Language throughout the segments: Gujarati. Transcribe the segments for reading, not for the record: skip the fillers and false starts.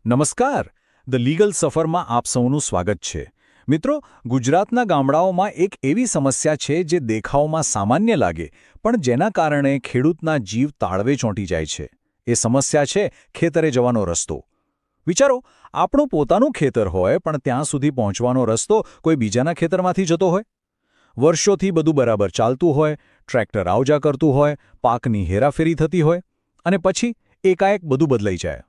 નમસ્કાર. ધ લીગલ સફરમાં આપ સૌનું સ્વાગત છે. મિત્રો, ગુજરાતના ગામડાઓમાં એક એવી સમસ્યા છે જે દેખાવમાં સામાન્ય લાગે પણ જેના કારણે ખેડૂતના જીવ તાળવે ચોંટી જાય છે. એ સમસ્યા છે ખેતરે જવાનો રસ્તો. વિચારો, આપણું પોતાનું ખેતર હોય પણ ત્યાં સુધી પહોંચવાનો રસ્તો કોઈ બીજાના ખેતરમાંથી જતો હોય. વર્ષોથી બધું બરાબર ચાલતું હોય, ટ્રેક્ટર આવજા કરતું હોય, પાકની હેરાફેરી થતી હોય અને પછી એકાએક બધું બદલાઈ જાય.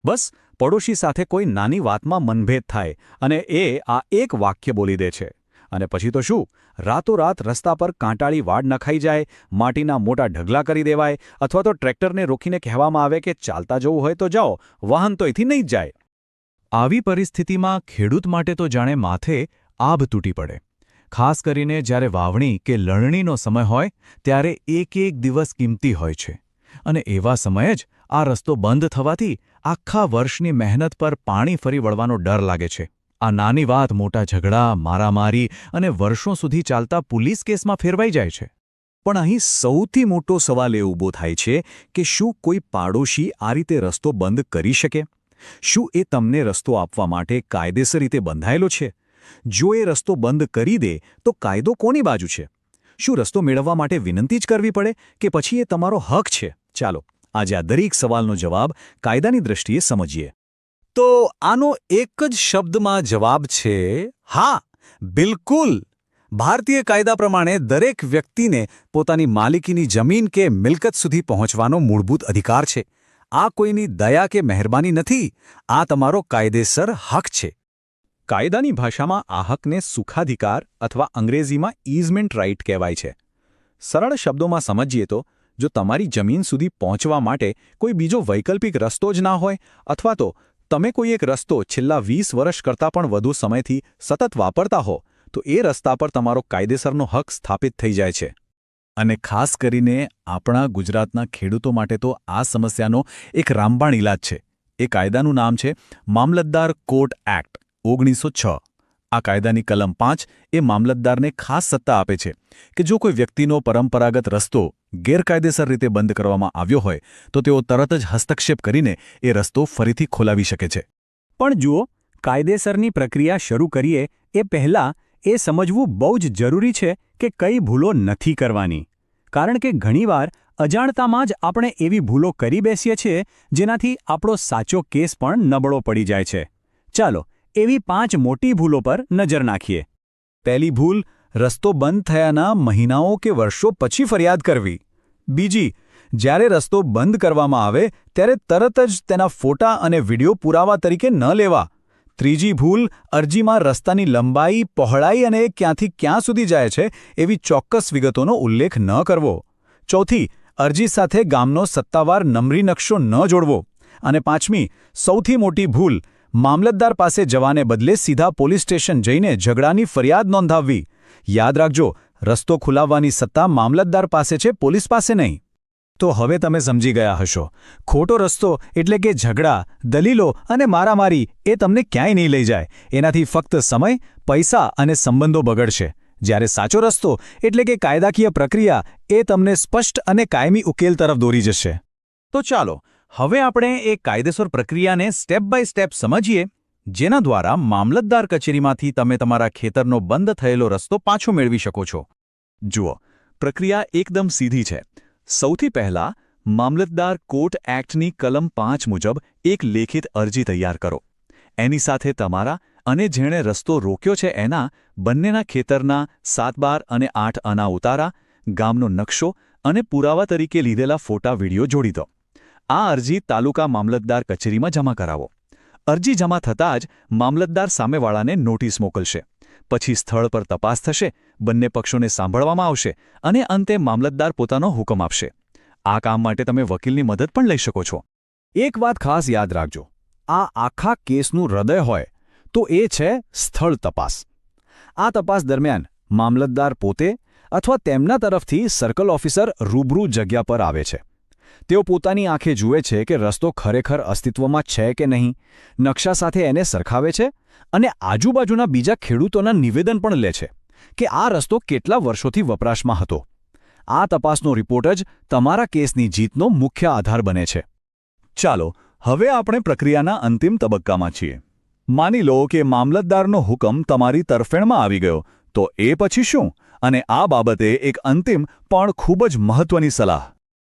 બસ પડોશી સાથે કોઈ નાની વાતમાં મનભેદ થાય અને એ આ એક વાક્ય બોલી દે છે. અને પછી તો શું, રાતોરાત રસ્તા પર કાંટાળી વાડ નખાઈ જાય, માટીના મોટા ઢગલા કરી દેવાય અથવા તો ટ્રેક્ટરને રોકીને કહેવામાં આવે કે ચાલતા જવું હોય તો જાઓ, વાહન તો અહીંથી નહીં જ જાય. આવી પરિસ્થિતિમાં ખેડૂત માટે તો જાણે માથે આભ તૂટી પડે. ખાસ કરીને જ્યારે વાવણી કે લણણીનો સમય હોય ત્યારે એક દિવસ કિંમતી હોય છે. અને એવા સમયે જ આ રસ્તો બંધ થવાથી આખા વર્ષની મહેનત પર પાણી ફરી વળવાનો ડર લાગે છે. આ નાની વાત મોટા ઝઘડા, મારામારી અને વર્ષો સુધી ચાલતા પોલીસ કેસમાં ફેરવાઈ જાય છે. પણ અહીં સૌથી મોટો સવાલ એ ઊભો થાય છે કે શું કોઈ પાડોશી આ રીતે રસ્તો બંધ કરી શકે? શું એ તમને રસ્તો આપવા માટે કાયદેસર રીતે બંધાયેલો છે? જો એ રસ્તો બંધ કરી દે તો કાયદો કોની બાજુ છે? શું રસ્તો મેળવવા માટે વિનંતી જ કરવી પડે કે પછી એ તમારો હક છે? ચાલો આજે આ દરેક સવાલનો જવાબ કાયદાની દૃષ્ટિએ સમજીએ. તો આનો એક જ શબ્દમાં જવાબ છે હા, બિલકુલ. ભારતીય કાયદા પ્રમાણે દરેક વ્યક્તિને પોતાની માલિકીની જમીન કે મિલકત સુધી પહોંચવાનો મૂળભૂત અધિકાર છે. આ કોઈની દયા કે મહેરબાની નથી, આ તમારો કાયદેસર હક છે. કાયદાની ભાષામાં આ હકને સુખાધિકાર અથવા અંગ્રેજીમાં ઇઝમેન્ટ રાઇટ કહેવાય છે. સરળ શબ્દોમાં સમજીએ તો જો તમારી જમીન સુધી પહોંચવા માટે કોઈ બીજો વૈકલ્પિક રસ્તો જ ના હોય અથવા તો તમે કોઈ એક રસ્તો છેલ્લા 20 વર્ષ કરતાં પણ વધુ સમયથી સતત વાપરતા હો તો એ રસ્તા પર તમારો કાયદેસરનો હક સ્થાપિત થઈ જાય છે. અને ખાસ કરીને આપણા ગુજરાતના ખેડૂતો માટે તો આ સમસ્યાનો એક રામબાણ ઇલાજ છે. એ કાયદાનું નામ છે મામલતદાર કોર્ટ એક્ટ 1906. આ કાયદાની કલમ 5 એ મામલતદારને ખાસ સત્તા આપે છે કે જો કોઈ વ્યક્તિનો પરંપરાગત રસ્તો ગેરકાયદેસર રીતે બંધ કરવામાં આવ્યો હોય તો તેઓ તરત જ હસ્તક્ષેપ કરીને એ રસ્તો ફરીથી ખોલાવી શકે છે. પણ જુઓ, કાયદેસરની પ્રક્રિયા શરૂ કરીએ એ પહેલાં એ સમજવું બહુ જ જરૂરી છે કે કઈ ભૂલો નથી કરવાની. કારણ કે ઘણીવાર અજાણતામાં જ આપણે એવી ભૂલો કરી બેસીએ છીએ જેનાથી આપણો સાચો કેસ પણ નબળો પડી જાય છે. ચાલો એવી 5 મોટી ભૂલો પર નજર નાખીએ. પહેલી ભૂલ, રસ્તો બંધ થયાના મહિનાઓ કે વર્ષો પછી ફરિયાદ કરવી. બીજી, જ્યારે રસ્તો બંધ કરવામાં આવે ત્યારે તરત જ તેના ફોટા અને વિડિયો પુરાવા તરીકે ન લેવા. ત્રીજી ભૂલ, અરજીમાં રસ્તાની લંબાઈ, પહોળાઈ અને ક્યાંથી ક્યાં સુધી જાય છે એવી ચોક્કસ વિગતોનો ઉલ્લેખ ન કરવો. ચોથી, અરજી સાથે ગામનો સત્તાવાર નંબરી નકશો ન જોડવો. અને પાંચમી, સૌથી મોટી ભૂલ, મામલતદાર પાસે જવાને બદલે સીધા પોલીસ સ્ટેશન જઈને ઝઘડાની ફરિયાદ નોંધાવવી. યાદ રાખજો, રસ્તો ખુલાવવાની સત્તા મામલતદાર પાસે છે, પોલીસ પાસે નહીં. તો હવે તમે સમજી ગયા હશો, ખોટો રસ્તો એટલે કે ઝઘડા, દલીલો અને મારામારી એ તમને ક્યાંય નહીં લઈ જાય. એનાથી ફક્ત સમય, પૈસા અને સંબંધો બગડશે. જ્યારે સાચો રસ્તો એટલે કે કાયદાકીય પ્રક્રિયા એ તમને સ્પષ્ટ અને કાયમી ઉકેલ તરફ દોરી જશે. તો ચાલો હવે આપણે એ કાયદેસર પ્રક્રિયાને સ્ટેપ બાય સ્ટેપ સમજીએ જેના દ્વારા મામલતદાર કચેરીમાંથી તમે તમારા ખેતરનો બંધ થયેલો રસ્તો પાછો મેળવી શકો છો. જુઓ, પ્રક્રિયા એકદમ સીધી છે. સૌથી પહેલાં મામલતદાર કોર્ટ એક્ટની કલમ 5 મુજબ એક લેખિત અરજી તૈયાર કરો. એની સાથે તમારા અને જેણે રસ્તો રોક્યો છે એના બંનેના ખેતરના 7-12 અને 8 આના ઉતારા, ગામનો નકશો અને પુરાવા તરીકે લીધેલા ફોટા વિડીયો જોડી દો. આ અરજી તાલુકા મામલતદાર કચેરીમાં જમા કરાવો. અરજી જમા થતાં જ મામલતદાર સામેવાળાને નોટિસ મોકલશે. પછી સ્થળ પર તપાસ થશે, બંને પક્ષોને સાંભળવામાં આવશે અને અંતે મામલતદાર પોતાનો હુકમ આપશે. આ કામ માટે તમે વકીલની મદદ પણ લઈ શકો છો. એક વાત ખાસ યાદ રાખજો, આ આખા કેસનું હૃદય હોય તો એ છે સ્થળ તપાસ. આ તપાસ દરમિયાન મામલતદાર પોતે અથવા તેમના તરફથી સર્કલ ઓફિસર રૂબરૂ જગ્યા પર આવે છે. તેઓ પોતાની આંખે જુએ છે કે રસ્તો ખરેખર અસ્તિત્વમાં છે કે નહીં, નકશા સાથે એને સરખાવે છે અને આજુબાજુના બીજા ખેડૂતોના નિવેદન પણ લે છે કે આ રસ્તો કેટલા વર્ષોથી વપરાશમાં હતો. આ તપાસનો રિપોર્ટ જ તમારા કેસની જીતનો મુખ્ય આધાર બને છે. ચાલો હવે આપણે પ્રક્રિયાના અંતિમ તબક્કામાં છીએ. માની લો કે મામલતદારનો હુકમ તમારી તરફેણમાં આવી ગયો, તો એ પછી શું? અને આ બાબતે એક અંતિમ પણ ખૂબ જ મહત્વની સલાહ.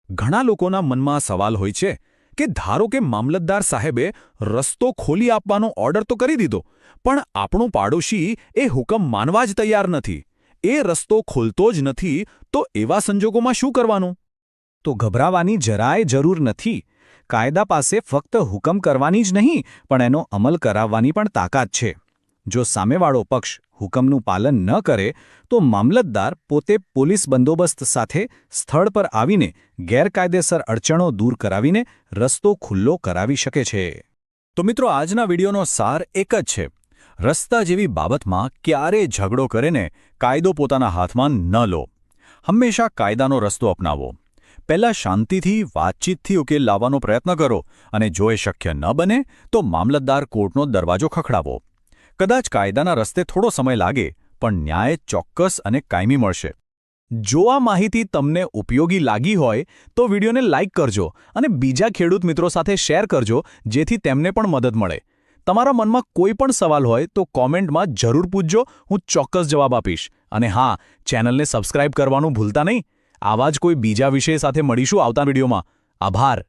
ઘણા લોકોના મનમાં સવાલ હોય છે કે ધારો કે મામલતદાર સાહેબે રસ્તો ખોલી આપવાનો ઓર્ડર તો કરી દીધો, પણ આપણો પાડોશી એ હુકમ માનવા જ તૈયાર નથી. એ રસ્તો ખોલતો જ નથી, તો એવા સંજોગોમાં શું કરવાનું? તો ગભરાવાની જરાય જરૂર નથી. કાયદા પાસે ફક્ત હુકમ કરવાની જ નહીં, પણ એનો અમલ કરાવવાની પણ તાકાત છે. જો સામેવાળો પક્ષ હુકમનું પાલન ન કરે, તો મામલતદાર પોતે પોલીસ બંદોબસ્ત સાથે સ્થળ પર આવીને ગેરકાયદેસર અડચણો દૂર કરાવીને રસ્તો ખુલ્લો કરાવી શકે છે. તો મિત્રો, આજના વિડીયોનો સાર એક જ છે. રસ્તા જેવી બાબતમાં ક્યારેય ઝઘડો કરીને કાયદો પોતાના હાથમાં ન લો. હંમેશા કાયદાનો રસ્તો અપનાવો. પહેલાં શાંતિથી વાતચીતથી ઉકેલ લાવવાનો પ્રયત્ન કરો, અને જો એ શક્ય ન બને તો મામલતદાર કોર્ટનો દરવાજો ખખડાવો. કદાચ કાયદાના રસ્તે થોડો સમય લાગે, પણ ન્યાય ચોક્કસ અને કાયમી મળશે. જો આ માહિતી તમને ઉપયોગી લાગી હોય તો વિડીયોને લાઇક કરજો અને બીજા ખેડૂત મિત્રો સાથે શેર કરજો, જેથી તેમને પણ મદદ મળે. તમારા મનમાં કોઈ પણ સવાલ હોય તો કોમેન્ટમાં જરૂર પૂછજો, હું ચોક્કસ જવાબ આપીશ. અને હા, ચેનલને સબસ્ક્રાઇબ કરવાનું ભૂલતા નહીં. આવા જ કોઈ બીજા વિષય સાથે મળીશું આવતા વિડીયોમાં. આભાર.